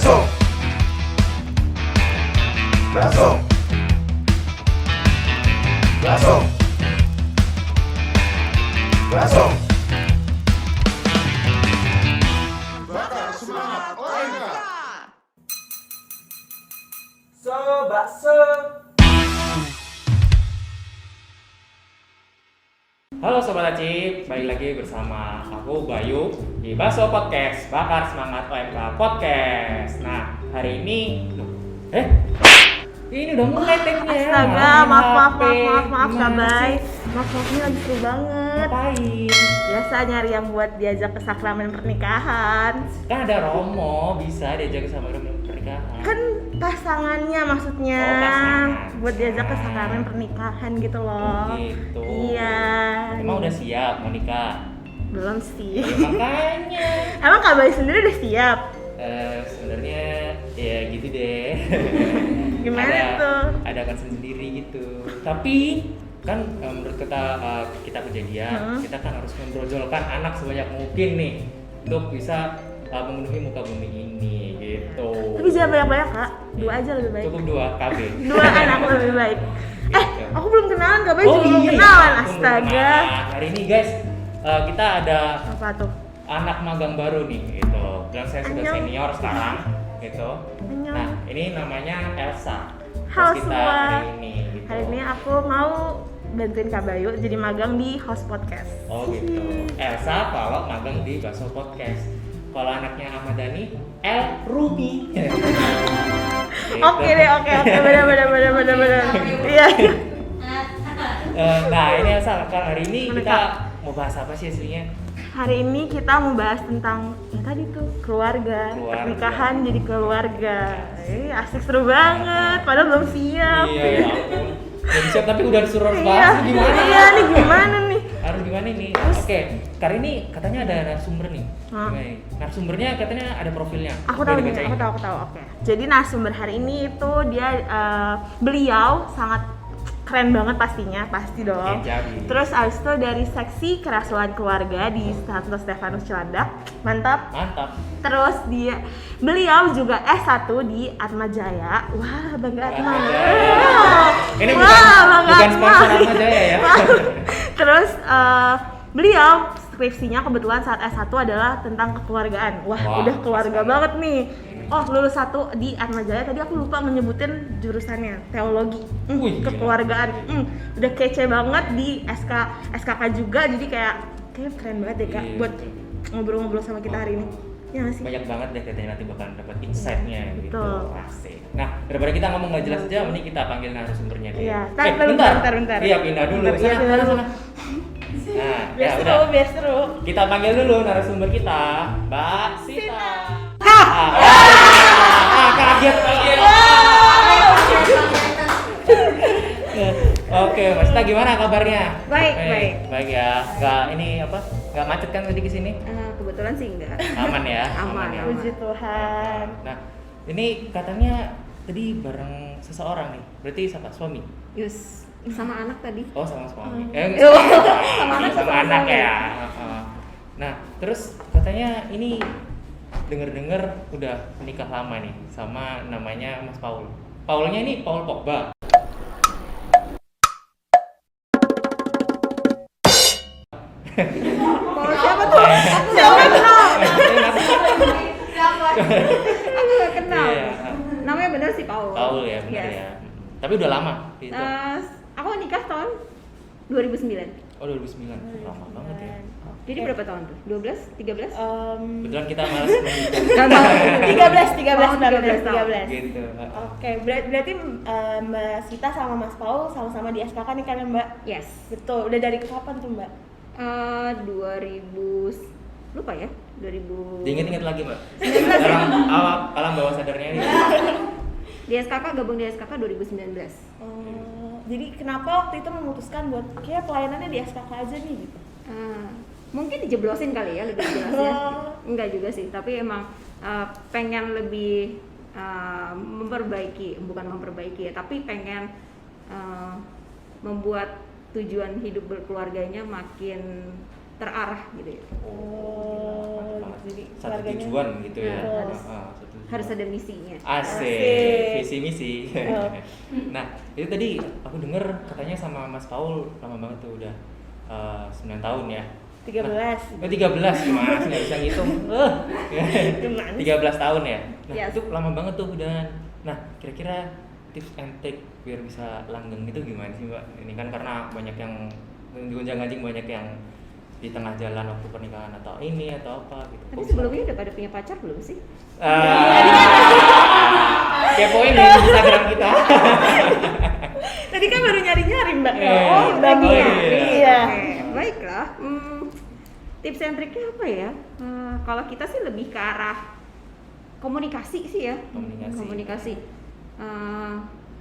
Baso. Baso. Baso. Baso. Bakar semangat OMK. Bakso. Halo Sobat Acip, balik lagi bersama aku Bayu di Bakso Podcast, Bakar Semangat OMK Podcast. Nah, hari ini ini udah mulai tag-nya. Astaga, maaf Gimana Kak Bay. sih? Maaf ini lagi seru banget. Ngapain? Biasa nyari yang buat diajak ke sakramen pernikahan. Kan ada Romo, bisa diajak sama pernikahan. Kan pasangannya maksudnya. Oh, pasangan. Buat diajak ke sakramen pernikahan gitu loh. Gitu. Iya. Emang udah siap mau nikah? Belum sih. Ya, makanya. Emang Kak Bay sendiri udah siap? Sebenarnya ya gitu deh. Gimana ada, tuh? Ada concern sendiri gitu. Tapi kan menurut kita kejadian, kita kan harus membrojolkan anak sebanyak mungkin nih untuk bisa memenuhi muka bumi ini gitu. Tapi jangan banyak-banyak Kak. Dua aja lebih baik. Cukup 2 KB. 2 anak lebih baik. Gitu. Aku belum kenalan Kak Bay juga belum iya, kenalan. aku Astaga. belum kenalan. Hari ini guys, kita ada Apa tuh? anak magang baru nih gitu. Dan saya sudah Annyeong. senior sekarang gitu. Annyeong. Nah, ini namanya Elsa. Halo Terus kita semua. hari ini gitu. Hari ini aku mau bantuin Kak Bayu jadi magang di host podcast. Oh gitu. Elsa kalau magang di Bakso Podcast. Kalau anaknya Ahmad Dhani, El Ruby. Gitu. Oke deh, oke, bener. Iya. Nah ini Elsa, hari ini kita mau bahas apa sih aslinya? Hari ini kita mau bahas tentang yang tadi tuh keluarga. Pernikahan jadi keluarga. Asik seru banget, padahal belum siap. Iya ya ampun. Belum siap tapi udah disuruh harus Iya, bahas gimana? iya nih gimana nih? Harus gimana nih? Oke, kali ini katanya ada narasumber nih. Gimana nih? Narasumbernya katanya ada profilnya. Aku Udah tahu, dibacain? aku tahu. Oke. Jadi narasumber hari ini itu dia beliau sangat keren banget pastinya, pasti dong. Oke, jadi. Terus abis itu dari seksi kerasuhan keluarga di Santo Stefanus Cilandak, mantap. Mantap. Terus beliau juga S1 di Atma Jaya. Wah, bangga Atma. Ini Wah, bukan sponsor Atma Jaya ya. Terus beliau skripsinya kebetulan saat S1 adalah tentang kekeluargaan. Wah, Wah, udah keluarga sekali. banget nih. Oh, lulus 1 di Atma Jaya. Tadi aku lupa menyebutin jurusannya, teologi. Wih, gila. Kekeluargaan. Udah kece banget di SKK juga. Jadi kayak keren banget deh Kak Iya, buat betul. ngobrol-ngobrol sama kita hari ini. Ya nggak sih? Banyak banget deh katanya nanti bakalan dapat insight-nya gitu. Betul. Asik. Nah, daripada kita ngomong nggak jelas aja, mending kita panggil narasumbernya deh. Iya. Bentar. Iya, pindah dulu. Bentar, iya, pindah dulu. Nah, Biar ya seru, udah. biar seru. Kita panggil dulu narasumber kita, Mbak Sita. Kaget. Oke, Mbak Sita gimana kabarnya? Baik. Baik ya. Nggak macet kan tadi kesini? Kebetulan sih enggak. Aman ya? Aman. ya. Puji Tuhan. Nah, ini katanya tadi bareng seseorang nih. Berarti siapa? Suami? Yus, sama anak tadi. Oh, sama suami. Sama anak, sama sama anak suami. ya. Nah, terus katanya ini denger-denger udah menikah lama nih sama namanya Mas Paul. Paulnya ini Paul Pogba. Paul siapa tuh? Siapa kenal? Aku gak kenal. Iya. Namanya bener sih Paul. Paul ya, benar Yes. ya. Tapi udah lama gitu. Aku nikah tahun 2009. Oh, 2009. Lama banget ya. Jadi berapa tahun tuh? 12? 13? Kebetulan kita malas menghitung. 13 Oh, baru 13 tahun. 13. Gitu. Oke, berarti Mbak Sita sama Mas Paul sama-sama di SKK nih kan ya Mbak? Yes. Betul, udah dari kapan tuh Mbak? 2000 lupa ya? 2000. Diinget-inget lagi, Mbak. 19 ya? Alam bawah sadarnya ini. Di SKK gabung di SKK 2019. Jadi kenapa waktu itu memutuskan buat kayak pelayanannya di SKK aja nih gitu? Mungkin dijeblosin kali ya lebih jelas ya. Enggak juga sih, tapi emang pengen lebih bukan memperbaiki ya, tapi pengen membuat tujuan hidup berkeluarganya makin terarah gitu ya. Oh, Mantap banget. jadi Satu keluarganya- tujuan gitu ya. Nah, harus- Satu tujuan. Harus ada misinya. Asik, visi misi. Oh. Nah, itu tadi aku denger katanya sama Mas Paul lama banget tuh udah 9 tahun ya. 13. 13, Mas, nggak bisa ngitung. Gimana sih? 13 tahun ya. Nah, Yes. itu lama banget tuh udah. Nah, kira-kira tips and trick biar bisa langgeng itu gimana sih, Mbak? Ini kan karena banyak yang gonjang-ganjing, banyak yang di tengah jalan waktu pernikahan atau ini atau apa gitu. Tapi Kok sebelumnya udah pada punya pacar belum sih? kepoin di Instagram kita. Tadi kan baru nyari-nyari Mbak. Oh, lagi oh, ya. iya. Iya. Oke, baiklah. Tips and triknya apa ya? Kalau kita sih lebih ke arah komunikasi sih ya. Komunikasi. Eh,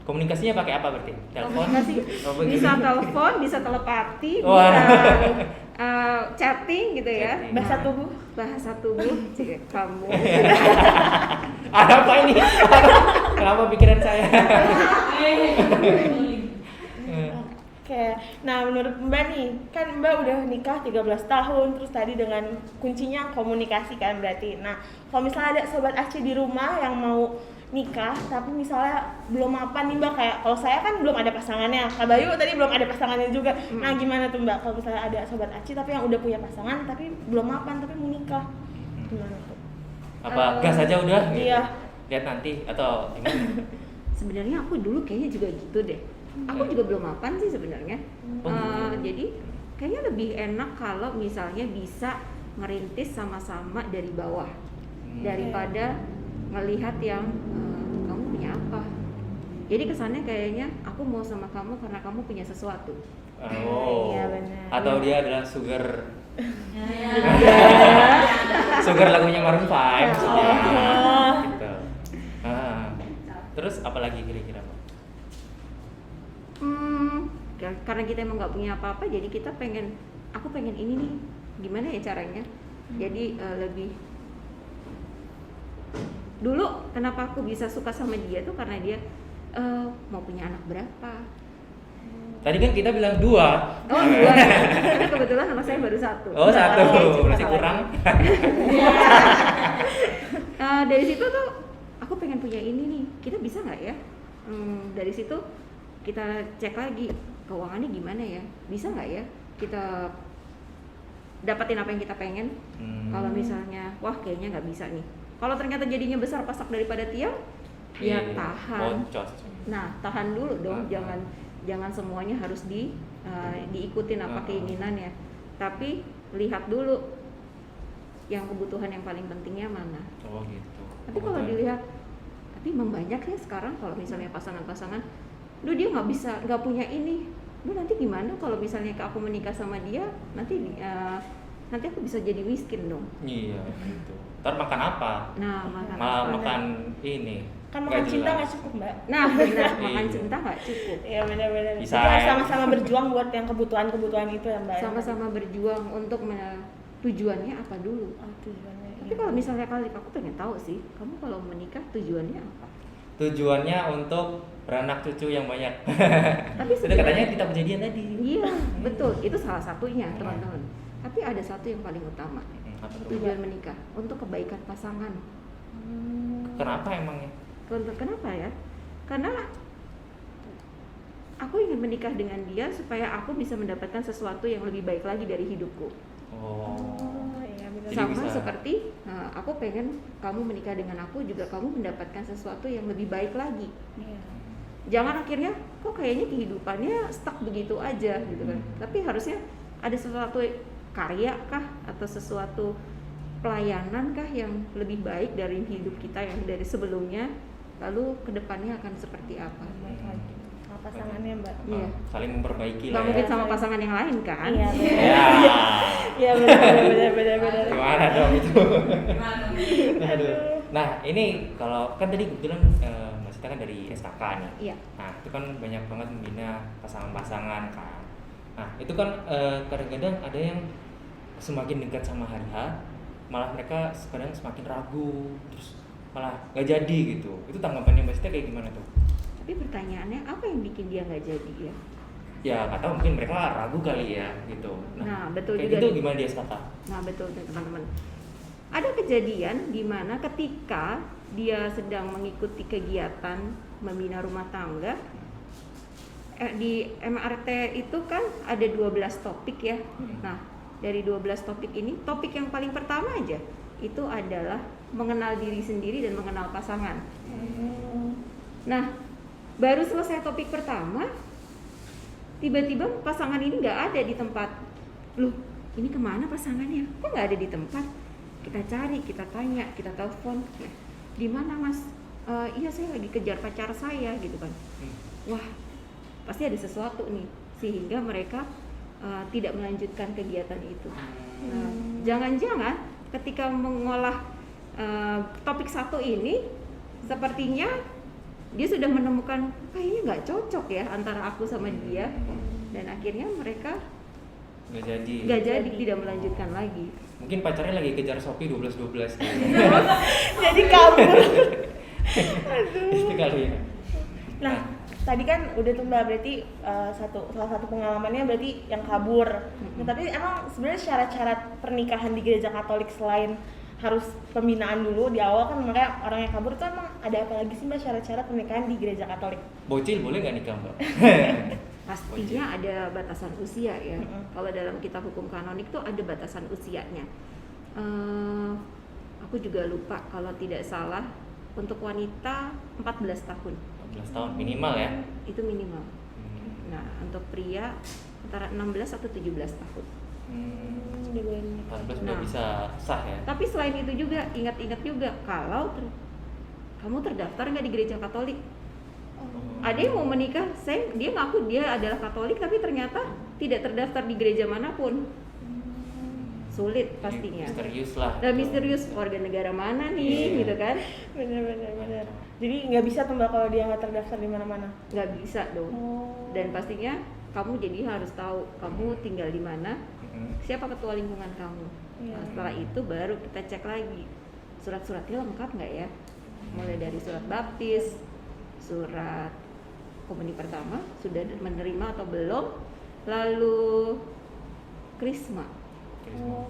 Komunikasinya pakai apa berarti? Telepon? komunikasi Oh, begitu. bisa telepon, bisa telepati, Wah. bisa chatting gitu ya. Chatting. Bahasa tubuh. Bahasa tubuh, cek kamu. Ada apa ini? Kenapa pikiran saya? Oke, nah menurut Mbak nih, kan Mbak udah nikah 13 tahun, terus tadi dengan kuncinya komunikasi kan berarti. Nah, kalau misalnya ada sobat Aceh di rumah yang mau nikah, tapi misalnya belum mapan nih Mbak, kayak kalau saya kan belum ada pasangannya, Kak Bayu tadi belum ada pasangannya juga. Nah, gimana tuh Mbak kalau misalnya ada sobat Aceh tapi yang udah punya pasangan tapi belum mapan tapi mau nikah, gimana tuh? Apa gas aja udah? Gitu? Iya. Lihat nanti atau gimana? Sebenarnya aku dulu kayaknya juga gitu deh. Aku juga belum mapan sih sebenarnya. Oh, gitu. Jadi kayaknya lebih enak kalau misalnya bisa ngerintis sama-sama dari bawah daripada ngelihat yang kamu punya apa. Jadi kesannya kayaknya aku mau sama kamu karena kamu punya sesuatu. Oh. Iya, benar. Atau dia adalah sugar. Sugar lagunya Maroon 5 maksudnya. Oh. Gitu. Terus apa lagi kira-kira, Pak? Karena kita emang nggak punya apa-apa, jadi kita aku pengen ini nih, gimana ya caranya? Jadi lebih dulu kenapa aku bisa suka sama dia tuh karena dia mau punya anak berapa? Tadi kan kita bilang 2. Oh 2 ya, karena kebetulan anak saya baru 1. Oh, 1, masih kurang. Dari situ tuh aku pengen punya ini nih, kita bisa nggak ya? Dari situ kita cek lagi keuangannya gimana ya, bisa nggak ya kita dapatin apa yang kita pengen. Kalau misalnya wah kayaknya nggak bisa nih, kalau ternyata jadinya besar pasak daripada tiang, ya Iya, tahan. boncos. Nah tahan dulu dong, jangan semuanya harus diikutin apa keinginannya, tapi lihat dulu yang kebutuhan yang paling pentingnya mana. Oh gitu. Tapi kalau dilihat, tapi memang banyak ya sekarang kalau misalnya pasangan-pasangan, dia nggak punya ini, nanti gimana kalau misalnya aku menikah sama dia, nanti aku bisa jadi miskin dong. Iya gitu. Ntar makan apa? Nah makan Malah apa? makan ini. Kan Nggak makan cinta jelas. nggak cukup Mbak. Nah benar, makan Iya. cinta nggak cukup. Iya benar-benar. Bisa, Jadi harus ya. sama-sama berjuang buat yang kebutuhan-kebutuhan itu ya Mbak. Sama-sama berjuang untuk tujuannya apa dulu. Oh, tujuannya. Tapi kalau misalnya aku pengen tahu sih, kamu kalau menikah tujuannya apa? Tujuannya untuk beranak cucu yang banyak. Tapi Itu katanya kita kejadian tadi. Iya betul, itu salah satunya teman-teman. Tapi ada satu yang paling utama, Apa tuh? tujuan menikah untuk kebaikan pasangan. Kenapa emangnya? Kenapa ya? Karena aku ingin menikah dengan dia supaya aku bisa mendapatkan sesuatu yang lebih baik lagi dari hidupku. Oh, iya benar. Jadi Sama bisa- seperti aku pengen kamu menikah dengan aku juga kamu mendapatkan sesuatu yang lebih baik lagi. Iya. Jangan akhirnya kok kayaknya kehidupannya stuck begitu aja gitu kan. Tapi harusnya ada sesuatu karya kah atau sesuatu pelayanan kah yang lebih baik dari hidup kita yang dari sebelumnya, lalu kedepannya akan seperti apa. Sama pasangannya Mbak. Iya. Saling memperbaiki Gak lah mungkin ya. sama pasangan yang lain kan. Iya. Ya. Iya benar. Gimana dong itu? Aduh. Nah ini kalau kan tadi kebetulan Mas Sita kan dari SKK nih. Iya. Nah itu kan banyak banget membina pasangan-pasangan kan. Nah itu kan kadang-kadang ada yang semakin dekat sama hari H, malah mereka kadang semakin ragu, terus malah nggak jadi gitu. Itu tanggapannya Mbak Sita kayak gimana tuh? Tapi pertanyaannya apa yang bikin dia nggak jadi ya? ya nggak tahu mungkin mereka ragu kali ya gitu. Nah, betul kayak juga gitu nih. gimana dia kakak? Nah betul tuh, teman-teman. Ada kejadian di mana ketika dia sedang mengikuti kegiatan membina rumah tangga, di MRT itu kan ada 12 topik ya. Nah dari 12 topik ini, topik yang paling pertama aja itu adalah mengenal diri sendiri dan mengenal pasangan. Nah baru selesai topik pertama, tiba-tiba pasangan ini nggak ada di tempat. Loh, ini kemana pasangannya? Kok nggak ada di tempat? Kita cari, kita tanya, kita telepon. Di mana mas? Iya saya lagi kejar pacar saya gitu kan. Wah, pasti ada sesuatu nih sehingga mereka tidak melanjutkan kegiatan itu. Nah, jangan-jangan ketika mengolah topik satu ini, sepertinya dia sudah menemukan kayaknya nggak cocok ya antara aku sama dia, dan akhirnya mereka nggak jadi tidak melanjutkan lagi. Mungkin pacarnya lagi kejar Shopee 12-12 gitu. Jadi kabur. Itu kali ya. Nah, tadi kan udah tuh Mbak, berarti salah satu pengalamannya berarti yang kabur. Nah, tapi emang sebenarnya syarat-syarat pernikahan di gereja Katolik selain harus pembinaan dulu di awal kan, makanya orang yang kabur tuh emang ada apa lagi sih Mbak syarat-syarat pernikahan di gereja Katolik? Bocil boleh nggak nikah Mbak? Pastinya ada batasan usia ya. Kalau dalam kitab hukum kanonik tuh ada batasan usianya. Aku juga lupa, kalau tidak salah untuk wanita 14 tahun. 14 tahun minimal ya. Itu minimal. Nah, untuk pria antara 16 atau 17 tahun. 14 udah Nah. bisa sah ya. Tapi selain itu juga ingat-ingat juga kalau kamu terdaftar nggak di gereja Katolik. Ada yang mau menikah, dia ngaku dia adalah Katolik tapi ternyata tidak terdaftar di gereja manapun. Sulit pastinya. Misterius lah. Dan misterius, warga negara mana nih, Iya. gitu kan? Bener. Jadi nggak bisa tuh Mbak kalau dia nggak terdaftar di mana-mana. Nggak bisa dong. Dan pastinya kamu jadi harus tahu kamu tinggal di mana, siapa ketua lingkungan kamu. Iya. Nah, setelah itu baru kita cek lagi surat-suratnya lengkap nggak ya, mulai dari surat baptis, surat komuni pertama sudah menerima atau belum, lalu krisma.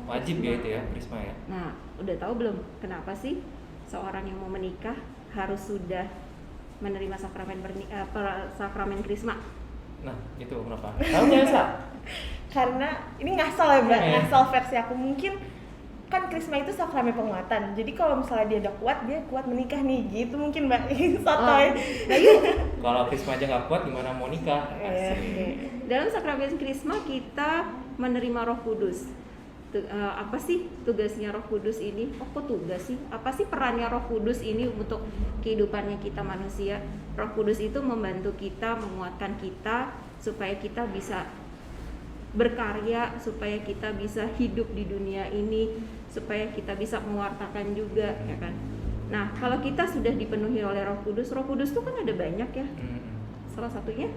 Wajib ya itu ya, krisma ya. Nah, udah tahu belum kenapa sih seorang yang mau menikah harus sudah menerima sakramen krisma? Nah, itu kenapa? Tahu nggak Sa? Karena ini ngasal ya Mbak, Iya. ngasal versi aku. Mungkin kan krisma itu sakramen penguatan. Jadi kalau misalnya dia udah kuat, dia kuat menikah nih, gitu mungkin Mbak. Sotoy. Nah, yuk. Kalau krisma aja nggak kuat, gimana mau nikah? Iya. Asik. Dalam sakramen krisma kita menerima Roh Kudus. Apa sih tugasnya Roh Kudus ini? Oh, kok tugas sih? Apa sih perannya Roh Kudus ini untuk kehidupannya kita manusia? Roh Kudus itu membantu kita, menguatkan kita supaya kita bisa berkarya, supaya kita bisa hidup di dunia ini, supaya kita bisa mewartakan juga, ya kan? Nah, kalau kita sudah dipenuhi oleh Roh Kudus tuh kan ada banyak ya. Salah satunya,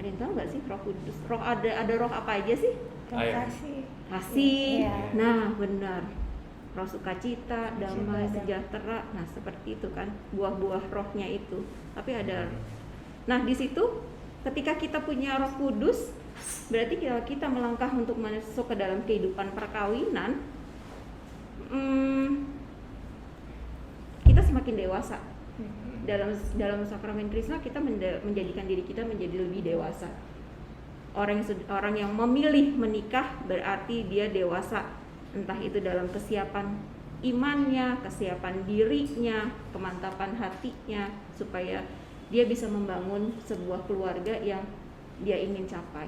ada yang tahu nggak sih Roh Kudus? Ada roh apa aja sih? Ayo. Kasih. Iya. Nah, benar. Roh sukacita, damai, Sukacita, sejahtera. Nah, seperti itu kan buah-buah rohnya itu. Tapi ada. Nah, di situ ketika kita punya Roh Kudus, berarti kalau kita melangkah untuk masuk ke dalam kehidupan perkawinan, kita semakin dewasa. Dalam sakramen krisma kita menjadikan diri kita menjadi lebih dewasa. Orang yang memilih menikah berarti dia dewasa, entah itu dalam kesiapan imannya, kesiapan dirinya, kemantapan hatinya, supaya dia bisa membangun sebuah keluarga yang dia ingin capai.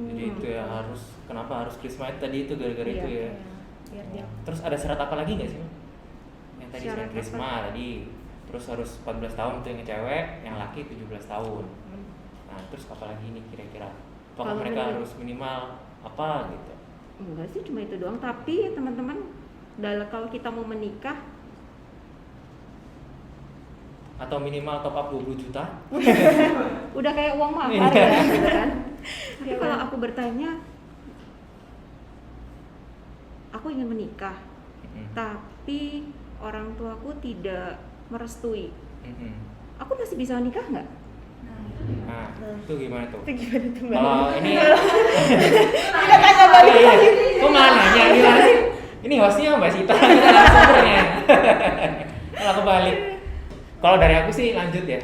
Jadi itu ya kenapa harus krisma tadi itu gara-gara Iya. itu ya. Biar dia Terus ada syarat apa lagi nggak sih? Yang tadi Syarat selain krisma tadi, terus harus 14 tahun itu yang cewek, yang laki 17 tahun. Nah, terus apa lagi nih kira-kira? Apakah Kalau mereka menurut- harus minimal apa gitu? Enggak sih, cuma itu doang. Tapi teman-teman, kalau kita mau menikah, Atau minimal top up 20 juta? udah kayak uang mahar Iya. ya, gitu kan. Tapi kalau aku bertanya, aku ingin menikah, tapi orang tuaku tidak merestui. Aku masih bisa nikah nggak? Nah, itu gimana tuh? Itu gimana tuh Mbak? Kalau ini Kita tanya balik iya, lagi. kok malah nanya gimana sih? Ini hostnya Mbak Sita, kita narasumbernya. Kalau aku balik. Kalau dari aku sih lanjut ya.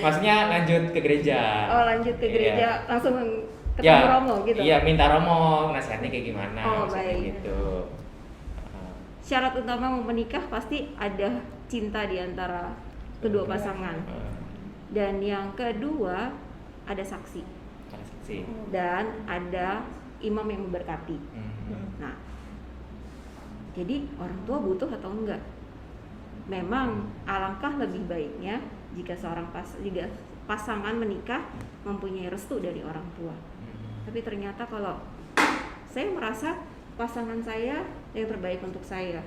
Maksudnya lanjut ke gereja. Oh, lanjut ke gereja Iya. langsung ketemu Ya, Romo gitu. Iya, minta Romo, nasihatnya kayak gimana? Oh, maksudnya baik. gitu. Syarat utama mau menikah pasti ada cinta di antara kedua pasangan. Dan yang kedua ada saksi Ada saksi. dan ada imam yang memberkati. Nah, jadi orang tua butuh atau enggak? Memang alangkah lebih baiknya jika jika pasangan menikah mempunyai restu dari orang tua. Tapi ternyata kalau saya merasa pasangan saya yang terbaik untuk saya,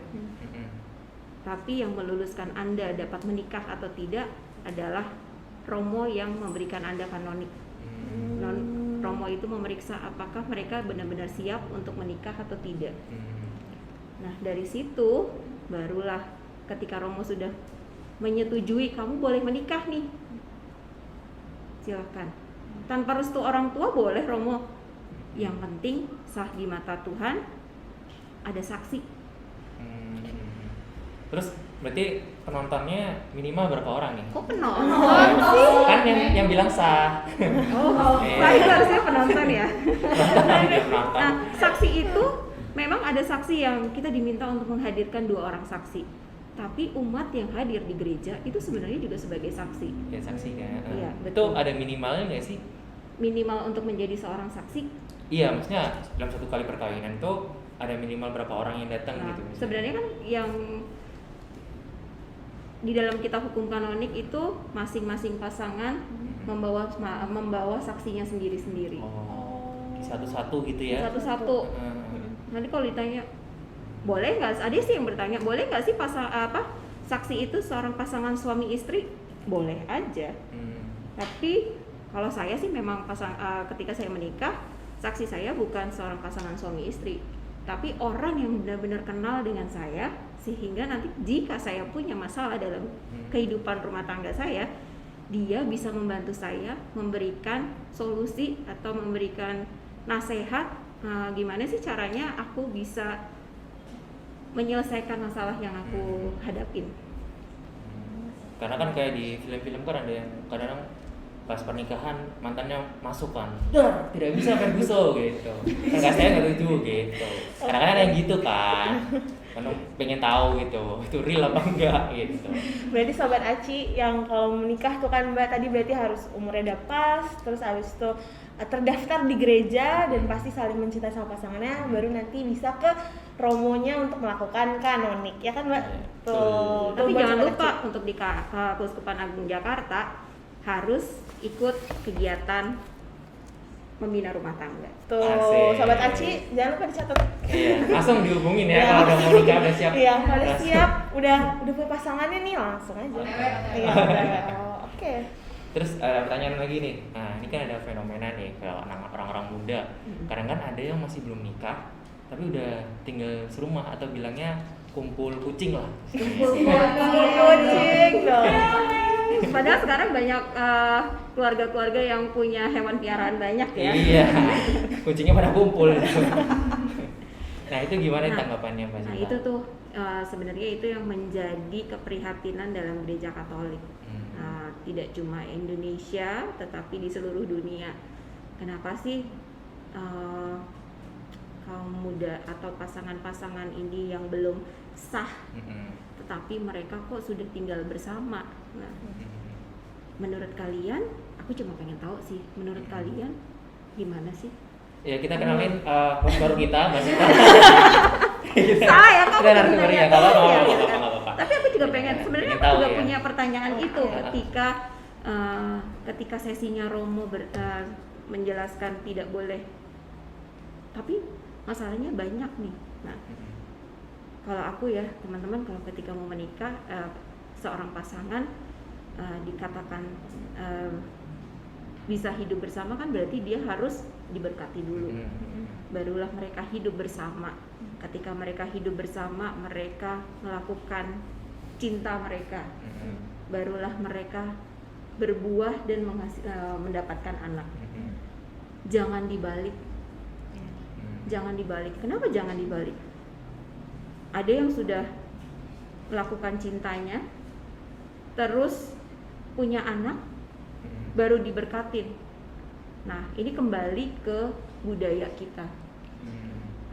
tapi yang meluluskan Anda dapat menikah atau tidak adalah Romo yang memberikan Anda kanonik. Romo itu memeriksa apakah mereka benar-benar siap untuk menikah atau tidak. Nah, dari situ barulah ketika Romo sudah menyetujui kamu boleh menikah nih, silakan. Tanpa restu orang tua boleh Romo. Yang penting sah di mata Tuhan, ada saksi. Terus berarti penontonnya minimal berapa orang nih? Kok penonton sih? Kan yang bilang sah. Oh, saya itu harusnya penonton ya. Penonton. Nah, saksi itu memang ada saksi yang kita diminta untuk menghadirkan 2 orang saksi. Tapi umat yang hadir di gereja itu sebenarnya juga sebagai saksi. Ya saksi kan. Iya, Itu betul. ada minimalnya nggak sih? Minimal untuk menjadi seorang saksi. Iya, maksudnya dalam satu kali perkawinan tuh ada minimal berapa orang yang datang Nah, gitu. misalnya. sebenarnya kan yang di dalam kitab hukum kanonik itu masing-masing pasangan membawa saksinya sendiri-sendiri. Oh, satu-satu gitu ya. Satu-satu. Nanti kalau ditanya boleh nggak? Ada sih yang bertanya boleh nggak sih saksi itu seorang pasangan suami istri? Boleh aja. Tapi kalau saya sih memang ketika saya menikah, saksi saya bukan seorang pasangan suami istri, tapi orang yang benar-benar kenal dengan saya, sehingga nanti jika saya punya masalah dalam kehidupan rumah tangga saya, dia bisa membantu saya memberikan solusi atau memberikan nasihat gimana sih caranya aku bisa menyelesaikan masalah yang aku hadapin. Karena kan kayak di film-film kan ada yang kadang pas pernikahan mantannya masuk kan, dar tidak bisa Ferguson gitu. Kakak saya nggak setuju gitu. Kadang-kadang ada yang gitu kan, karena pengen tahu gitu, itu real apa enggak gitu. Berarti Sobat Aci yang kalau menikah tuh kan Mbak tadi berarti harus umurnya udah pas, terus habis itu terdaftar di gereja dan pasti saling mencintai sama pasangannya, baru nanti bisa ke romonya untuk melakukan kanonik, ya kan Mbak? Tuh. Tapi buat jangan Sobat lupa Aci. untuk di Keuskupan Agung Jakarta harus ikut kegiatan membina rumah tangga. Tuh, Asik. Sobat Aci, jangan lupa dicatat. Iya, langsung dihubungin ya Iya. kalau udah mau nikah udah siap. Iya, udah Langsung. siap, udah punya pasangannya nih langsung aja. Iya, udah. Oh, oke. Terus pertanyaan lagi nih, nah ini kan ada fenomena nih kalau orang-orang muda, kadang kan ada yang masih belum nikah, tapi udah tinggal serumah atau bilangnya kumpul kucing lah. Kucing dong. Padahal sekarang banyak keluarga-keluarga yang punya hewan piaraan banyak ya. Iya, kucingnya pada kumpul. Nah itu gimana Nah, tanggapannya Mbak Sita? Nah itu tuh sebenarnya itu yang menjadi keprihatinan dalam gereja Katolik. Tidak cuma Indonesia, tetapi di seluruh dunia. Kenapa sih kaum muda atau pasangan-pasangan ini yang belum sah, tetapi mereka kok sudah tinggal bersama? Nah, menurut kalian, aku cuma pengen tahu sih, menurut kalian gimana sih? Ya kita kenalin host baru kita, Mbak Sita. Saya kok Kita narasumbernya, nggak apa-apa, nggak apa-apa, nggak apa-apa. Tapi aku juga pengen, sebenarnya Pengen aku tahu juga ya. punya pertanyaan itu ketika sesinya Romo menjelaskan tidak boleh, tapi masalahnya banyak nih. Nah, kalau aku ya teman-teman, kalau ketika mau menikah seorang pasangan dikatakan bisa hidup bersama kan berarti dia harus diberkati dulu. Barulah mereka hidup bersama. Ketika mereka hidup bersama, mereka melakukan cinta mereka. Barulah mereka berbuah dan mendapatkan anak. Jangan dibalik. Jangan dibalik. Kenapa jangan dibalik? Ada yang sudah melakukan cintanya, terus punya anak, baru diberkatin. Nah, ini kembali ke budaya kita.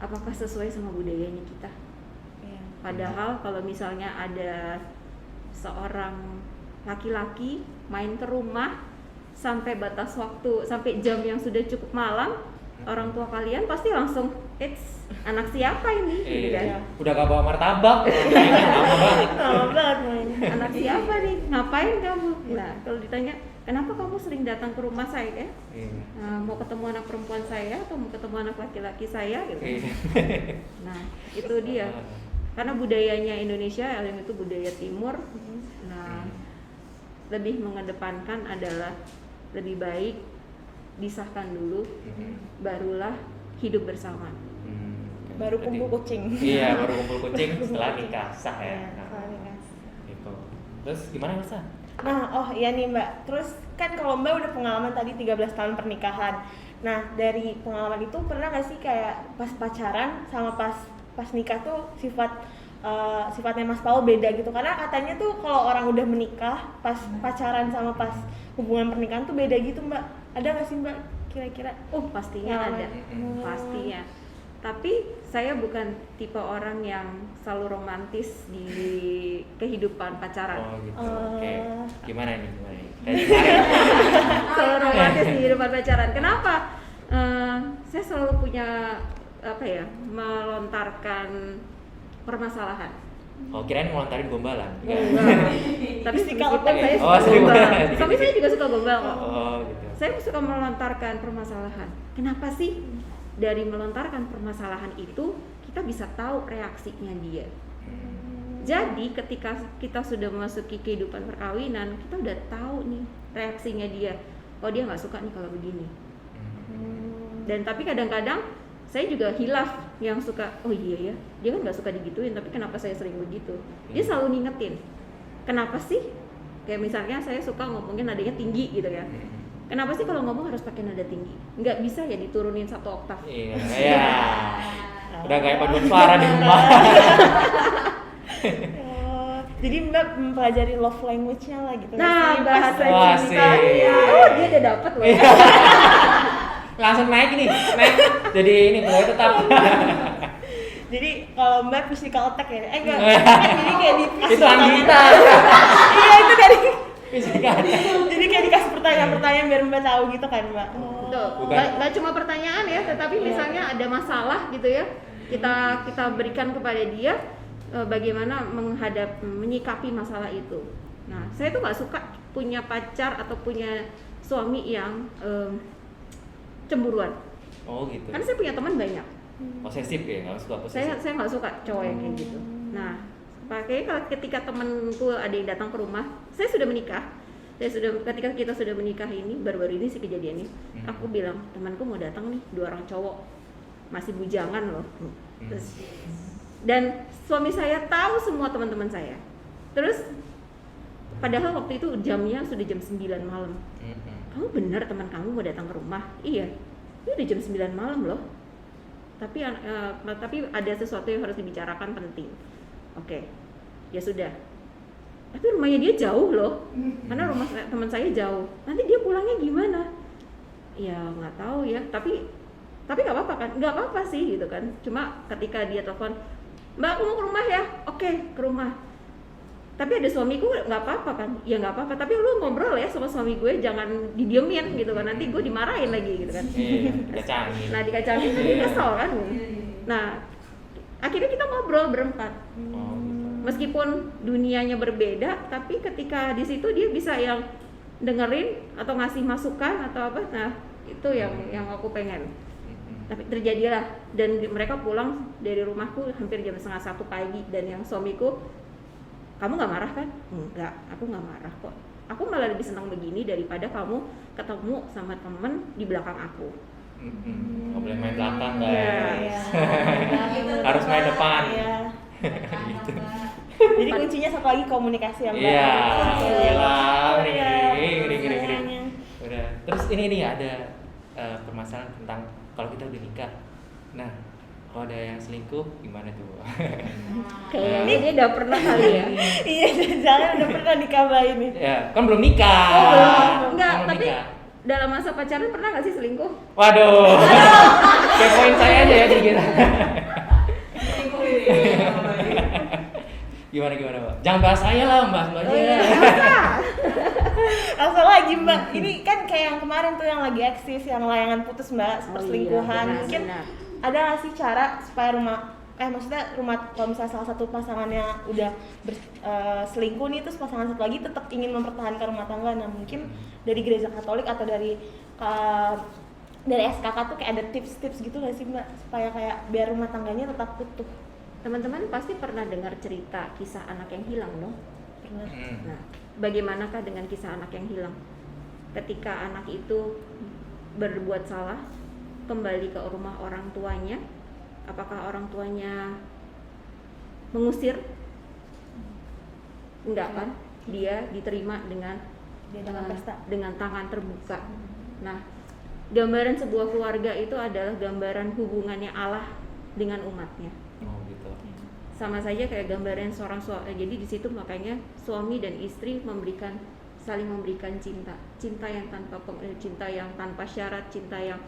Apakah sesuai sama budayanya kita? Padahal kalau misalnya ada seorang laki-laki main ke rumah sampai batas waktu, sampai jam yang sudah cukup malam, orang tua kalian pasti langsung, anak siapa ini? Gitu kan? Udah gak bawa martabak. Lama banget. Lama banget main. Anak siapa nih? Ngapain kamu? Nah, kalau ditanya, kenapa kamu sering datang ke rumah saya? Mau ketemu anak perempuan saya atau mau ketemu anak laki-laki saya? Gitu. Nah, itu dia. Karena budayanya Indonesia, yang itu budaya Timur. Nah, lebih mengedepankan adalah lebih baik disahkan dulu, barulah hidup bersama. Baru kumpul kucing. Iya, baru kumpul kucing setelah nikah sah ya. Iya, setelah nikah. Gitu. Terus gimana Elsa? Nah, oh iya nih Mbak. Terus kan kalau Mbak udah pengalaman tadi 13 tahun pernikahan. Nah, dari pengalaman itu pernah nggak sih kayak pas pacaran sama pas nikah tuh sifatnya Mas Paul beda gitu? Karena katanya tuh kalau orang udah menikah pas pacaran sama pas hubungan pernikahan tuh beda gitu Mbak. Ada nggak sih Mbak kira-kira? Pastinya ada. Pastinya. Tapi saya bukan tipe orang yang selalu romantis di kehidupan pacaran. Oh gitu. Oke. Gimana nih? Selalu romantis di kehidupan pacaran. Kenapa? Saya selalu punya melontarkan permasalahan. Oh, kirain ngelontarin gombalan. Tapi Physical meskipun saya Oh, suka sering gombal. banget. Suami saya juga suka gombal kok. Oh, gitu. Saya suka melontarkan permasalahan. Kenapa sih? Dari melontarkan permasalahan itu kita bisa tahu reaksinya dia. Jadi ketika kita sudah memasuki kehidupan perkawinan, kita udah tahu nih reaksinya dia. Oh, dia nggak suka nih kalau begini. Dan tapi kadang-kadang saya juga hilaf yang suka, oh iya ya, dia kan nggak suka digituin, tapi kenapa saya sering begitu? Dia selalu ngingetin, kenapa sih? Kayak misalnya saya suka ngomongin nadanya tinggi gitu ya. Kenapa sih kalau ngomong harus pakai nada tinggi? Nggak bisa ya diturunin 1 oktav? Iya, ya. Udah kayak paduan suara di rumah. Jadi Mbak mempelajari love language-nya lah gitu. Nah, bahasa Wah, cinta. sih. Oh, dia udah dapet loh. Langsung naik naik. Jadi ini pegawai tetap. Jadi kalau Mbak physical attack ya? Enggak. Jadi kayak dikasih Itu Anggita. Iya, itu dari Physical attack. jadi kayak dikasih pertanyaan-pertanyaan biar Mbak tahu gitu kan Mbak. Tuh, Bukan. nggak cuma pertanyaan ya, tetapi misalnya ada masalah gitu ya, kita berikan kepada dia bagaimana menyikapi masalah itu. Nah, saya tuh nggak suka punya pacar atau punya suami yang cemburuan. Oh gitu. Karena saya punya teman banyak. Posesif ya, nggak suka posesif. Saya nggak suka cowok yang kayak gitu. Nah, pakai kalau ketika temanku ada yang datang ke rumah, saya sudah menikah. Ketika kita sudah menikah ini, baru-baru ini sih kejadiannya. Aku bilang, temanku mau datang nih, 2 orang cowok, masih bujangan loh. Terus, dan suami saya tahu semua teman-teman saya. Terus, padahal waktu itu jamnya sudah jam 9 malam. Kamu benar teman kamu mau datang ke rumah? Iya, ini udah jam 9 malam loh. Tapi ada sesuatu yang harus dibicarakan penting. Oke, ya sudah. Tapi rumahnya dia jauh loh, karena rumah teman saya jauh. Nanti dia pulangnya gimana? Ya nggak tahu ya. Tapi nggak apa-apa kan? Nggak apa-apa sih gitu kan. Cuma ketika dia telepon, Mbak aku mau ke rumah ya. Oke, ke rumah. Tapi ada suamiku, nggak apa-apa kan? Ya nggak apa-apa. Tapi lu ngobrol ya sama suami gue, jangan didiemin gitu kan. Nanti gue dimarahin lagi gitu kan. Iya, dikacangin. Nah dikacangin dia kesel kan. Nah akhirnya kita ngobrol berempat. Oh gitu. Meskipun dunianya berbeda, tapi ketika di situ dia bisa yang dengerin atau ngasih masukan atau apa, nah itu yang aku pengen. Tapi terjadilah, dan mereka pulang dari rumahku hampir jam 12:30 pagi, dan yang suamiku, kamu nggak marah kan? Enggak, aku nggak marah kok. Aku malah lebih senang begini daripada kamu ketemu sama temen di belakang aku. Nggak boleh main belakang Iya. guys. Harus main depan. Iya. Jadi kuncinya satu lagi komunikasi ya Mbak. Iya, Iya. gila, Iya. ring. Terus ini ada permasalahan tentang kalau kita udah nikah. Nah, kalau ada yang selingkuh gimana tuh? Kayaknya dia udah pernah kali ya. Iya, jangan udah pernah dikabarin nih. Ya, kan belum nikah. Oh, belum. Enggak, Belum tapi nikah. dalam masa pacaran pernah nggak sih selingkuh? Waduh. Kepoin saya aja ya dikit. Gimana Mbak? Jangan bahas saya lah, Mbak aja. Oh iya, Elsa. Langsung lagi Mbak, ini kan kayak yang kemarin tuh yang lagi eksis, yang layangan putus Mbak, Oh perselingkuhan. iya, Mungkin benar. ada nggak sih cara supaya maksudnya kalau misalnya salah satu pasangannya udah selingkuh nih, terus pasangan satu lagi tetap ingin mempertahankan rumah tangga. Nah mungkin dari gereja Katolik atau dari SKK tuh kayak ada tips-tips gitu nggak sih Mbak, supaya kayak biar rumah tangganya tetap utuh? Teman-teman pasti pernah dengar cerita kisah anak yang hilang dong? Pernah. Nah, bagaimanakah dengan kisah anak yang hilang? Ketika anak itu berbuat salah, kembali ke rumah orang tuanya, apakah orang tuanya mengusir? Enggak kan? Dia diterima dengan pesta. dengan tangan terbuka. Nah, gambaran sebuah keluarga itu adalah gambaran hubungannya Allah dengan umatnya. Oh gitu. Sama saja kayak gambaran seorang suami. Jadi di situ makanya suami dan istri saling memberikan cinta yang tanpa syarat, cinta yang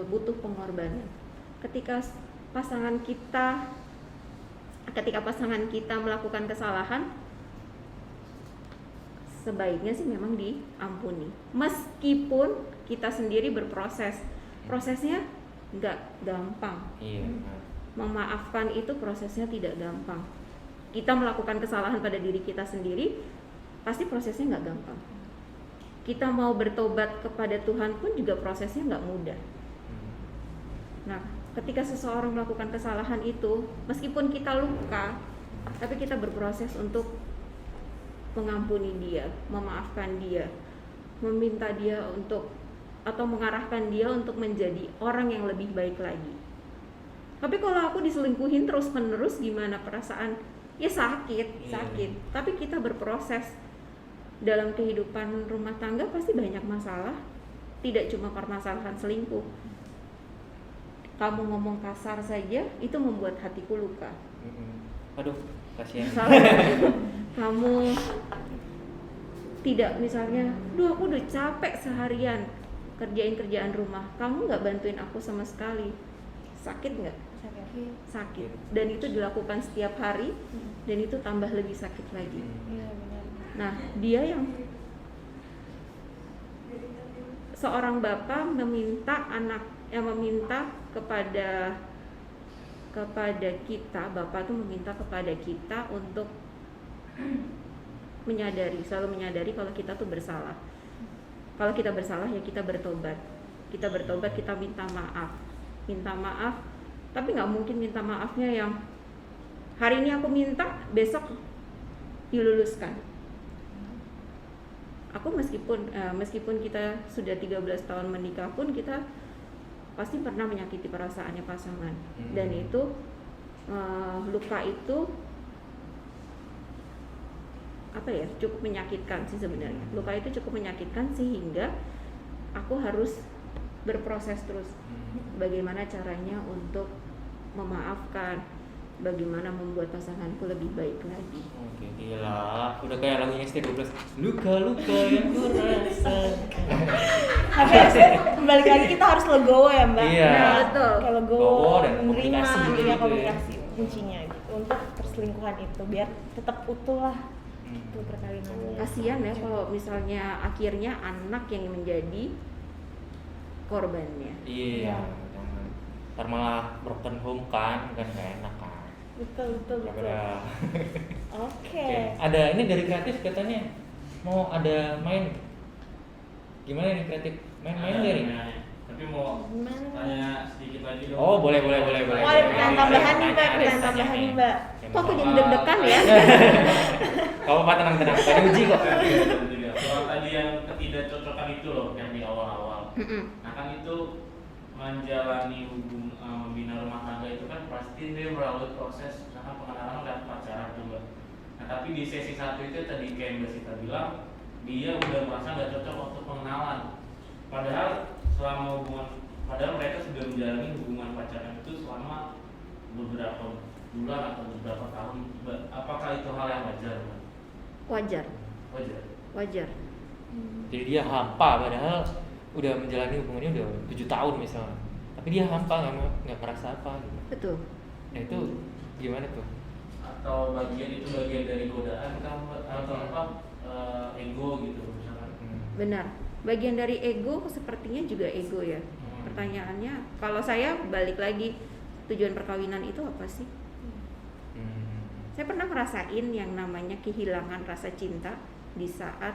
butuh pengorbanan. Ketika pasangan kita melakukan kesalahan, sebaiknya sih memang diampuni. Meskipun kita sendiri berproses, prosesnya nggak gampang. Iya. Memaafkan itu prosesnya tidak gampang. Kita melakukan kesalahan pada diri kita sendiri, pasti prosesnya nggak gampang. Kita mau bertobat kepada Tuhan pun juga prosesnya nggak mudah. Nah, ketika seseorang melakukan kesalahan itu, meskipun kita luka, tapi kita berproses untuk mengampuni dia, memaafkan dia, meminta dia atau mengarahkan dia untuk menjadi orang yang lebih baik lagi. Tapi kalau aku diselingkuhin terus-menerus, gimana perasaan? Ya sakit. Tapi kita berproses dalam kehidupan rumah tangga, pasti banyak masalah. Tidak cuma permasalahan selingkuh. Kamu ngomong kasar saja, itu membuat hatiku luka. Aduh, kasihan. Kamu tidak, misalnya, aku udah capek seharian kerjain kerjaan rumah, kamu nggak bantuin aku sama sekali. Sakit nggak? Sakit. Dan itu dilakukan setiap hari, dan itu tambah lebih sakit lagi. Iya benar. Nah, dia yang seorang bapak meminta kepada kita, bapak tuh meminta kepada kita untuk selalu menyadari kalau kita tuh bersalah. Kalau kita bersalah ya kita bertobat. Kita minta maaf. Tapi nggak mungkin minta maafnya yang hari ini aku minta, besok diluluskan. Aku meskipun kita sudah 13 tahun menikah pun, kita pasti pernah menyakiti perasaannya pasangan. Dan itu luka itu cukup menyakitkan sih sebenarnya. Luka itu cukup menyakitkan sehingga aku harus berproses terus. Bagaimana caranya untuk memaafkan, bagaimana membuat pasanganku lebih baik lagi. Oke, gila. Udah kayak lagunya ST12. Luka-luka yang ku rasa. Tapi kembali lagi kita harus legowo ya Mbak. Iya. Nah, Betul. Kayak Legowo legowo, dan menerima, komunikasi gitu ya. komunikasi kuncinya gitu untuk perselingkuhan itu biar tetap utuh lah itu perkawinannya. Kasihan ya kalau misalnya akhirnya anak yang menjadi korbannya. Iya. Jangan. Ntar malah broken home kan nggak enak kan. Betul. Daripada- Oke. Ada ini dari kreatif katanya mau ada main. Gimana nih kreatif? Main dari? Tapi mau Gimana? tanya sedikit lagi dong. Oh, boleh. Oh, ada pertanyaan tambahan nih Mbak, pertanyaan tambahan nih Mbak. Kok aku jadi deg-degan ya? Kamu Pak tenang. Tadi uji kok. Soal tadi yang ketidakcocokan itu loh yang di awal-awal. Mm-mm. Nah kan itu menjalani membina rumah tangga itu kan pasti dia melalui proses misalkan pengenalan dan pacaran juga. Nah tapi di sesi 1 itu tadi kayak Mbak Sita bilang dia udah merasa nggak cocok waktu pengenalan. padahal mereka sudah menjalani hubungan pacaran itu selama beberapa bulan atau beberapa tahun. Apakah itu hal yang wajar? Wajar. Wajar. Jadi dia hampa padahal udah menjalani hubungannya udah 7 tahun misalnya, tapi dia hampa nggak merasa apa gitu. Betul. Nah itu gimana tuh? Atau bagian dari godaan kan atau apa ego gitu misalkan. Benar. Bagian dari ego sepertinya juga ego ya. Pertanyaannya, kalau saya balik lagi, tujuan perkawinan itu apa sih? Saya pernah ngerasain yang namanya kehilangan rasa cinta di saat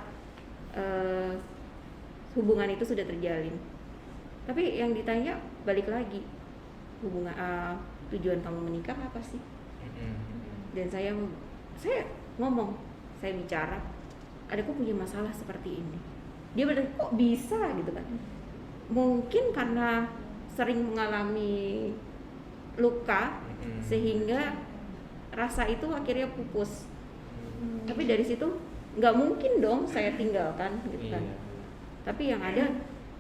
hubungan itu sudah terjalin. Tapi yang ditanya balik lagi, hubungan tujuan kamu menikah apa sih? Dan saya ngomong, saya bicara, adakah punya masalah seperti ini? Dia bertanya, kok bisa gitu kan? Mungkin karena sering mengalami luka sehingga rasa itu akhirnya pupus. Tapi dari situ nggak mungkin dong saya tinggalkan gitu kan. Tapi yang ada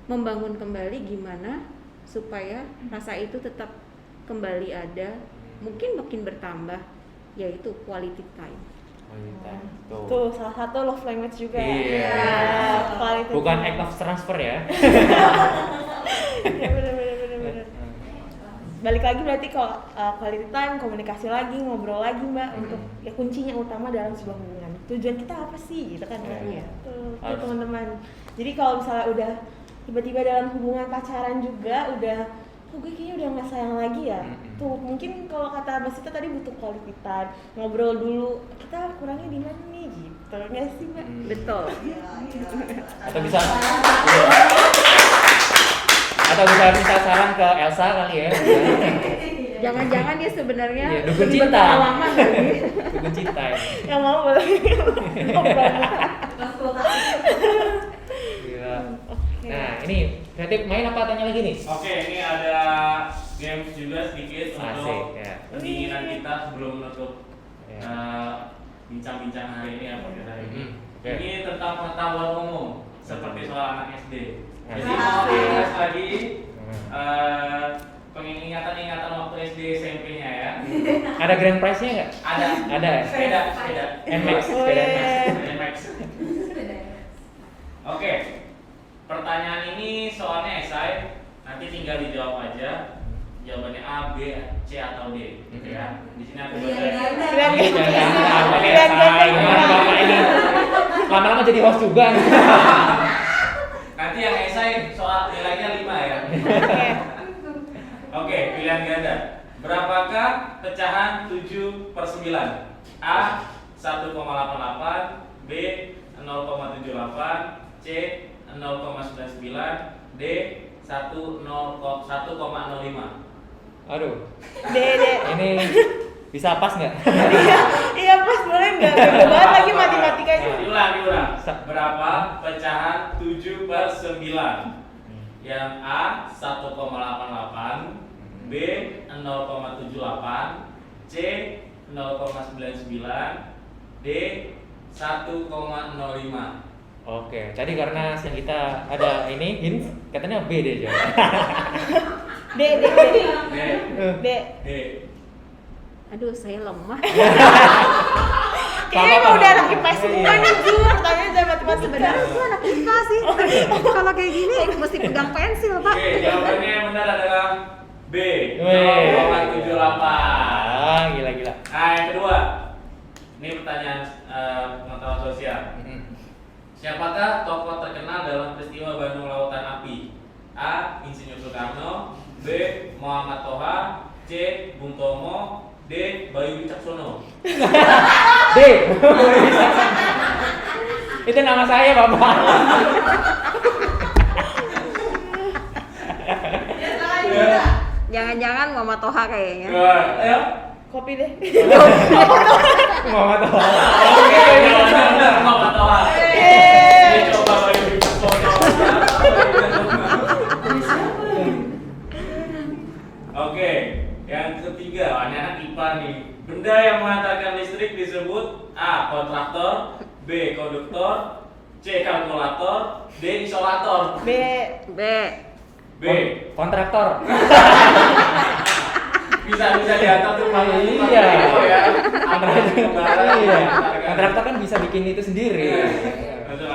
membangun kembali gimana supaya rasa itu tetap kembali ada, mungkin makin bertambah, yaitu quality time. Tuh salah satu love language juga ya. Iya. Quality Bukan time. act of transfer ya. Ya, bener. Balik lagi berarti kalau quality time, komunikasi lagi, ngobrol lagi Mbak, untuk ya kuncinya utama dalam sebuah hubungan. Tujuan kita apa sih gitu kan Mbak? Iya. Tuh teman-teman. Jadi kalau misalnya udah tiba-tiba dalam hubungan pacaran juga udah gue kayaknya udah nggak sayang lagi ya. Tuh mungkin kalau kata Mbak Sita tadi butuh quality time, ngobrol dulu kita kurangnya di mana nih gitu nggak sih Mbak? Betul. Atau bisa minta saran ke Elsa kali ya. Jangan-jangan dia sebenarnya Iya, dukun lebih cinta. berpengalaman lagi. Dukun cinta ya. Yang mau boleh ngobrol. Gila. Nah ini kreatif main apa tanya lagi nih? Oke, ini ada games juga sedikit Asik untuk ya. pendinginan kita sebelum menutup Ya. bincang-bincang hari ini ya podcast hari ini. Oke. Ini tentang pengetahuan umum seperti soal anak SD. Jadi Asik. mau dibahas lagi pengingatan-ingatan waktu SD SMP-nya ya. Ada grand prize-nya nggak? Ada. Ada. Sepeda. NMAX. Sepeda NMAX. NMAX. Oke. Pertanyaan ini soalnya esai, nanti tinggal dijawab aja. Jawabannya A, B, C atau D, gitu ya. Di sini aku baca. Bapak ini lama-lama jadi host juga nih. Nanti yang esai soal nilainya 5 ya. Oke, pilihan ganda. Berapakah pecahan 7/9? A 1,88, B 0,78, C 0,99, D 1,05. Aduh, Dede. ini bisa pas nggak? Iya pas boleh nggak? Beda banget lagi matematikanya. Diulang. Berapa pecahan 7/9? Yang A 1,88, B 0,78, C 0,99, D 1,05. Oke, tadi karena yang kita ada ini hint, katanya B deh jawab. D. Aduh, saya lemah. Kayaknya emang udah anak IPA semua nih Ju, pertanyaan jangan matematika. Sebenarnya gue anak IPA sih. Kalau kayak gini mesti pegang pensil, Pak. Oke, jawabannya yang benar adalah B 0,78. Gila. Nah, yang kedua, ini pertanyaan pengetahuan sosial. Siapakah tokoh terkenal dalam peristiwa Bandung Lautan Api? A. Insinyur Soekarno, B. Muhammad Toha, C. Bung Tomo, D. Bayu Wicaksono. D. Itu nama saya Bapak. Jangan-jangan Mama Toha kayaknya. Ayo. Kopi deh. Muhammad Toha. Oke, jawabannya benar Muhammad Toha. Ini coba Bayu Wicaksono. Oke, yang ketiga, ini anak IPA nih. Benda yang mengantarkan listrik disebut A. Kontraktor, B. Konduktor, C. C. Kalkulator, D. Isolator. B. B. B. Kontraktor. Bisa diatur tuh kalau Iya. ya. Iya. Kontraktor kan bisa bikin itu sendiri. Betul.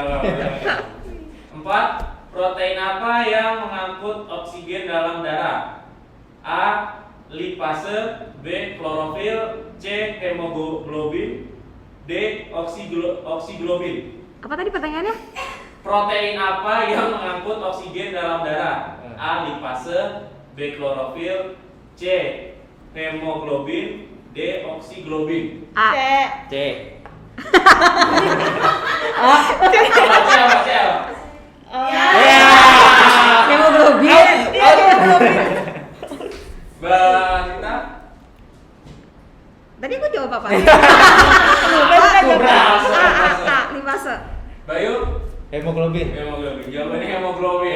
4. Protein apa yang mengangkut oksigen dalam darah? A. Lipase, B. Klorofil, C. Hemoglobin, D. Oksiglobin. Apa tadi pertanyaannya? Protein apa yang mengangkut oksigen dalam darah? A. Lipase, B. Klorofil, C. Hemoglobin, D. Oksiglobin. A. C. C. Apa C? Hemoglobin. Mbak Cinta? Tadi aku jawab apa? A. Lipase. Bayu? Hemoglobin. Hemoglobin. Jawabannya hemoglobin.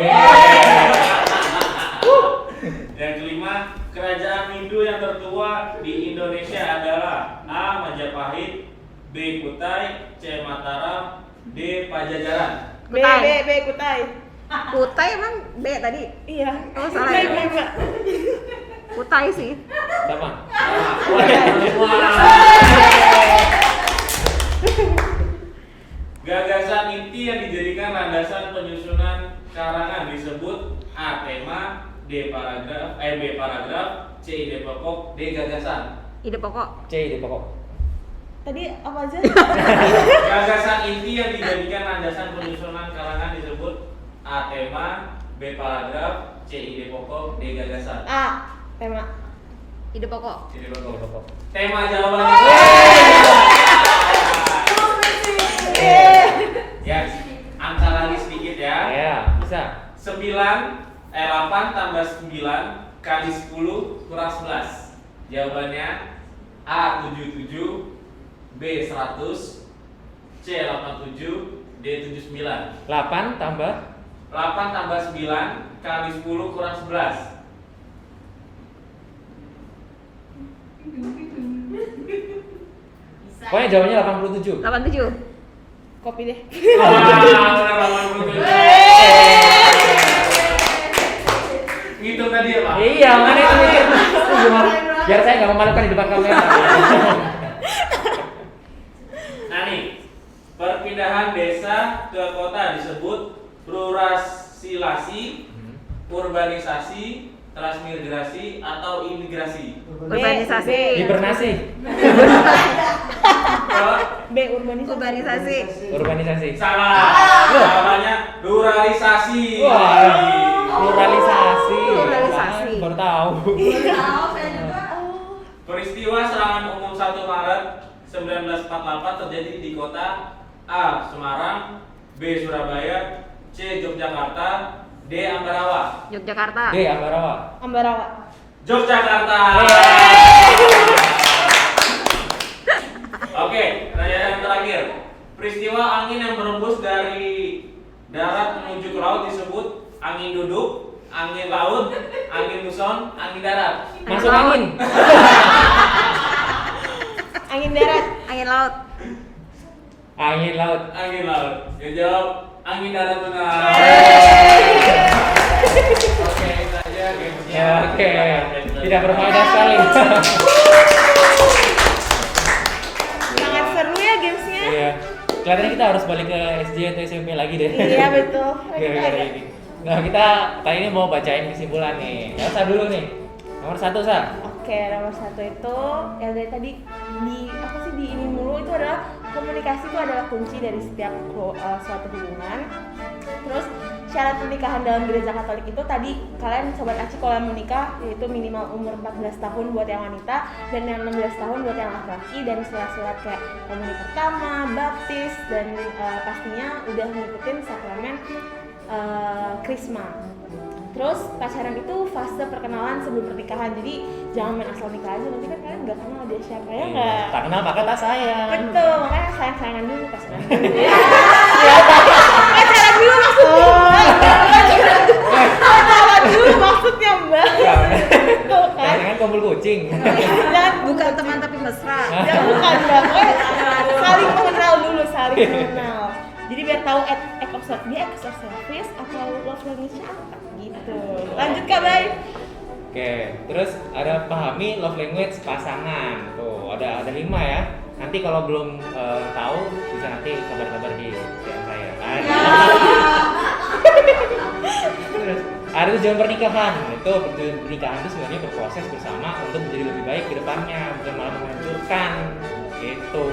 Yang kelima, kerajaan Hindu yang tertua di Indonesia adalah A. Majapahit, B. Kutai, C. Mataram, D. Pajajaran. B. Kutai. Kutai emang B tadi? Iya. Oh, salah ya? B, Mbak. Kutai sih. Sama. Gagasan inti yang dijadikan landasan penyusunan karangan disebut A. Tema, B. Paragraf, C. Ide pokok, D. Gagasan. Ide pokok. C di pokok. Tadi apa aja? Gagasan inti yang dijadikan landasan penyusunan karangan disebut A. Tema, B. Paragraf, C. Ide pokok, D. Gagasan. A. Tema. Ide pokok. Ide Di pokok. pokok. Tema jawabannya. Ya, angka lagi sedikit ya. Ya, bisa. 8 tambah 9 kali 10 kurang 11. Jawabannya A. 77, B. 100, C. 87, D. 79. 8 tambah 8 tambah 9 kali 10 kurang 11. pokoknya jawabannya 87. 87. Kopi deh. Benar 87. Ngitung tadi ya, Pak? Iya, mana itu mikir. Biar saya nggak memalukan di depan kamera. Nah nih, perpindahan desa ke kota disebut rurasilasi, urbanisasi, transmigrasi, atau imigrasi. Urbanisasi. Hibernasi. B. Urbanisasi. Urbanisasi. Urbanisasi. Salah. Jawabannya ruralisasi. Wah, pluralisasi. Pluralisasi. Baru tahu. Peristiwa serangan umum 1 Maret 1948 terjadi di kota A. Semarang, B. Surabaya, C. Yogyakarta, D. Ambarawa. Yogyakarta. D. Ambarawa. Ambarawa. Yogyakarta. Oke, pertanyaan yang terakhir. Peristiwa angin yang berembus dari darat menuju ke laut disebut angin duduk, angin laut, angin muson, angin darat. Masuk angin. Angin darat. Angin laut. Angin laut. Angin laut. Yang jawab angin darat benar. Oke, itu aja gamesnya. Ya, oke. Tidak berfaedah sekali. Sangat seru ya gamesnya. Iya. Kelihatannya kita harus balik ke SD atau SMP lagi deh. Iya betul. Gara-gara ini. Nah, kita kali ini mau bacain kesimpulan nih. Elsa dulu nih. Nomor 1, Sa. Oke, nomor 1 itu yang dari tadi di ini mulu itu adalah komunikasi itu adalah kunci dari setiap suatu hubungan. Terus syarat pernikahan dalam gereja Katolik itu tadi kalian sobat Aci kalau yang menikah yaitu minimal umur 14 tahun buat yang wanita dan yang 16 tahun buat yang laki-laki, dan surat-surat kayak komuni pertama, baptis, dan pastinya udah ngikutin sakramen krisma. Terus pacaran itu fase perkenalan sebelum pernikahan, jadi jangan main asal nikah aja, nanti kan kalian nggak kenal dia siapa ya nggak? Tak kenal maka tak sayang. Betul, makanya sayang-sayangan dulu pacaran dulu. Pacaran dulu maksudnya. Pacaran dulu maksudnya Mbak. Tuh kan? Jangan kumpul kucing. Dan Bukan teman tapi mesra. ya bukan Mbak. Pokoknya saling mengenal dulu, saling mengenal. Jadi biar tahu dia acts of service atau love language-nya apa gitu. Lanjut Kak Bay. Oke, terus ada pahami love language pasangan. Tuh, ada 5 ya. Nanti kalau belum tahu bisa nanti kabar-kabar di DM saya. Terus ada tujuan pernikahan. Itu tujuan pernikahan itu sebenarnya berproses bersama untuk menjadi lebih baik ke depannya, bukan malah menghancurkan. Gitu.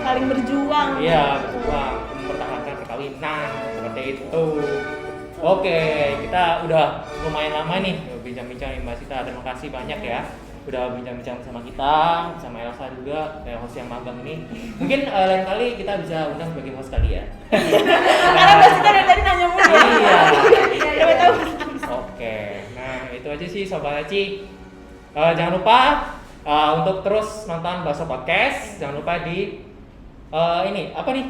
Saling berjuang. Iya, berjuang mempertahankan perkawinan seperti itu. Oke, kita udah lumayan lama nih bincang-bincang nih Mbak Sita. Terima kasih banyak ya udah bincang-bincang sama kita, sama Elsa juga, kayak host yang magang ini. Mungkin lain kali kita bisa undang sebagai host kali ya. Karena Mbak Sita dari tadi nanya mulu. Iya. Siapa tahu. Oke, nah itu aja sih Sobat Aci. Jangan lupa untuk terus nonton Bakso Podcast. Jangan lupa di ini apa nih?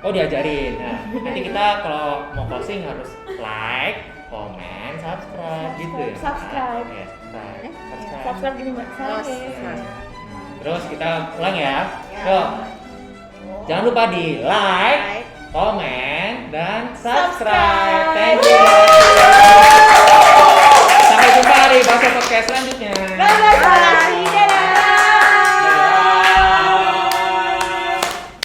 Oh, diajarin. Nah, nanti kita kalau mau closing harus like, comment, subscribe gitu ya. Subscribe. Ya, subscribe. Subscribe gini Mbak saya. Terus kita ulang ya. Yuk. Jangan lupa di like, comment, dan subscribe. Thank you.